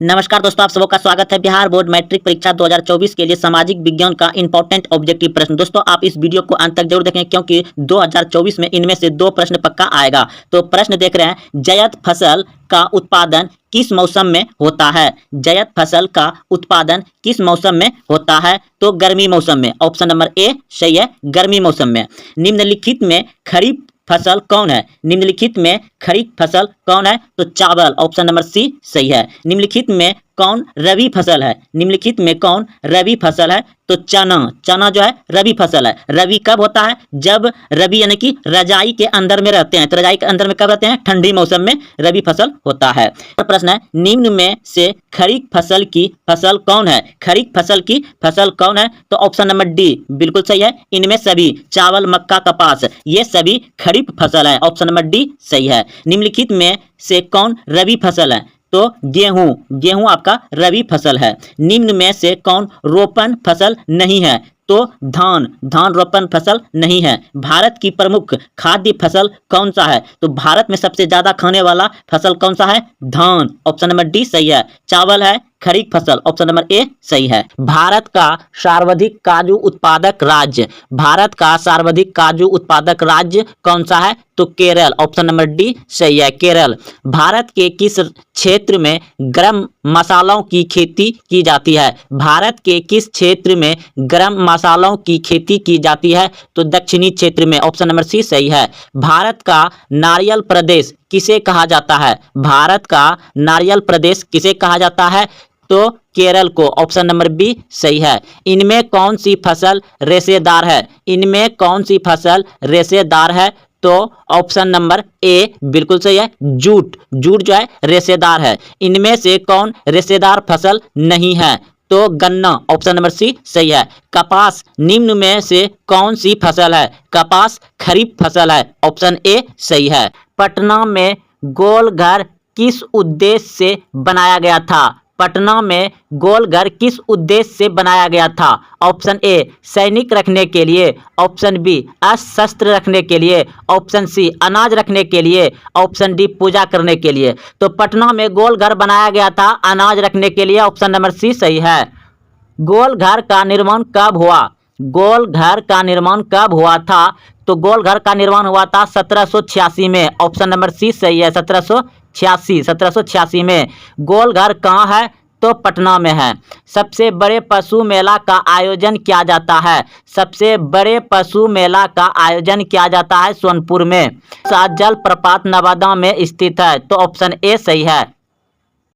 नमस्कार दोस्तों, आप सबका स्वागत है। बिहार बोर्ड मैट्रिक परीक्षा 2024 के लिए सामाजिक विज्ञान का इंपॉर्टेंट ऑब्जेक्टिव प्रश्न। दोस्तों आप इस वीडियो को अंत तक जरूर देखें क्योंकि 2024 में इनमें से 2 प्रश्न पक्का आएगा। तो प्रश्न देख रहे हैं, जायद फसल का उत्पादन किस मौसम में होता है? जायद फसल का उत्पादन किस मौसम में होता है? तो गर्मी मौसम में। ऑप्शन नंबर ए सही है, गर्मी मौसम में। निम्नलिखित में खरीफ फसल कौन है? निम्नलिखित में खरीफ फसल कौन है? तो चावल। ऑप्शन नंबर सी सही है। निम्नलिखित में कौन रबी फसल है? निम्नलिखित में कौन रबी फसल है? तो चना। चना जो है रबी फसल है। रबी कब होता है? जब रबी यानी कि रजाई के अंदर में रहते हैं। तो रजाई के अंदर में कब रहते हैं? ठंडी मौसम में रबी फसल होता है। तो प्रश्न है, निम्न में से खरीफ फसल की फसल कौन है? खरीफ फसल की फसल कौन है? तो ऑप्शन नंबर डी बिल्कुल सही है। इनमें सभी चावल, मक्का, कपास ये सभी खरीफ फसल है। ऑप्शन नंबर डी सही है। निम्नलिखित में से कौन रबी फसल है? तो गेहूं। गेहूं आपका रबी फसल है। निम्न में से कौन रोपण फसल नहीं है? तो धान। धान रोपण फसल नहीं है। भारत की प्रमुख खाद्य फसल कौन सा है? तो भारत में सबसे ज्यादा खाने वाला फसल कौन सा है? धान। ऑप्शन नंबर डी सही है। चावल है खरीफ फसल। ऑप्शन नंबर ए सही है। भारत का सर्वाधिक काजू उत्पादक राज्य। भारत का सर्वाधिक काजू उत्पादक राज्य कौन सा है? तो केरल। ऑप्शन नंबर डी सही है, केरल। भारत के किस क्षेत्र में गरम मसालों की खेती की जाती है? भारत के किस क्षेत्र में गरम मसालों की खेती की जाती है? तो दक्षिणी क्षेत्र में। ऑप्शन नंबर सी सही है। भारत का नारियल प्रदेश किसे कहा जाता है? भारत का नारियल प्रदेश किसे कहा जाता है? तो केरल को। ऑप्शन नंबर बी सही है। इनमें कौन सी फसल रेशेदार है? इनमें कौन सी फसल रेशेदार है? तो ऑप्शन नंबर ए बिल्कुल सही है, जूट। जूट जो है रेशेदार है। इनमें से कौन रेशेदार फसल नहीं है? तो गन्ना। ऑप्शन नंबर सी सही है। कपास निम्न में से कौन सी फसल है? कपास खरीफ फसल है। ऑप्शन ए सही है। पटना में गोल घर किस उद्देश्य से बनाया गया था? पटना में गोल घर किस उद्देश्य से बनाया गया था? ऑप्शन ए सैनिक रखने के लिए। ऑप्शन बी अस्त्र रखने के लिए। ऑप्शन सी अनाज रखने के लिए। ऑप्शन डी पूजा करने के लिए। तो पटना में गोल घर बनाया गया था अनाज रखने के लिए। ऑप्शन नंबर सी सही है। गोल घर का निर्माण कब हुआ? गोल घर का निर्माण कब हुआ था? तो गोल घर का निर्माण हुआ था 1786 में। ऑप्शन नंबर सी सही है, 1786 में। गोल घर कहाँ है? तो पटना में है। सबसे बड़े पशु मेला का आयोजन किया जाता है? सबसे बड़े पशु मेला का आयोजन किया जाता है सोनपुर में। जल प्रपात नवादा में स्थित है। तो ऑप्शन ए सही है।